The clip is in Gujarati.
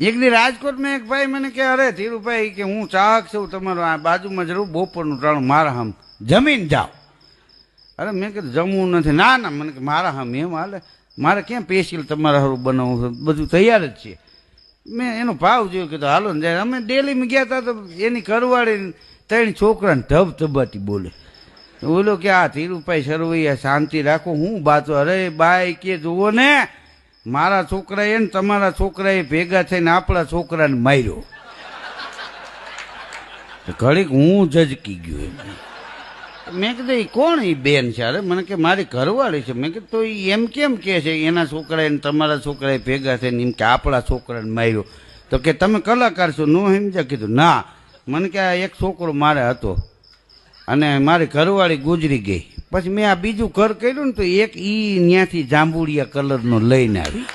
એક દી રાજકોટમાં એક ભાઈ મને કે અરે ધીરુભાઈ કે હું ચાહક છું તમારો આ બાજુમાં જરૂર બપોરનું ટાણું મારા હમ જમીન જાઓ. અરે મેં કીધું જમવું નથી. ના ના મને કે મારા હમ એમ હાલે મારે ક્યાં સ્પેશિયલ તમારા હારું બનાવવું બધું તૈયાર જ છે. મેં એનો ભાવ જોયો કીધું હાલો ને જાય. અમે ડેલીમાં ગયા હતા તો એની કરવાળી 3 છોકરાને ધબધબાટી બોલે. બોલો કે આ ધીરુભાઈ સરવૈયા શાંતિ રાખો હું બાતો. અરે બાઈ કે જુઓ ને મારા છોકરાએ ને તમારા છોકરાએ ભેગા થઈને આપણા છોકરાને માર્યો. ઘડીક હું ઝજકી ગયો એમ. મેં કીધું એ કોણ એ બેન છે? અરે મને કે મારી ઘરવાળી છે. મેં કીધું તો એમ કેમ કે છે એના છોકરાએ ને તમારા છોકરાએ ભેગા થઈને એમ કે આપણા છોકરાને માર્યો? તો કે તમે કલાકાર છો નો સમજ્યા? કીધું ના. મને કે આ એક છોકરો મારે હતો અને મારી ઘરવાળી ગુજરી ગઈ. પછી મેં આ બીજું ઘર કર્યું ને તો એક ઈ ત્યાંથી જાંબુડિયા કલરનો લઈને આવી.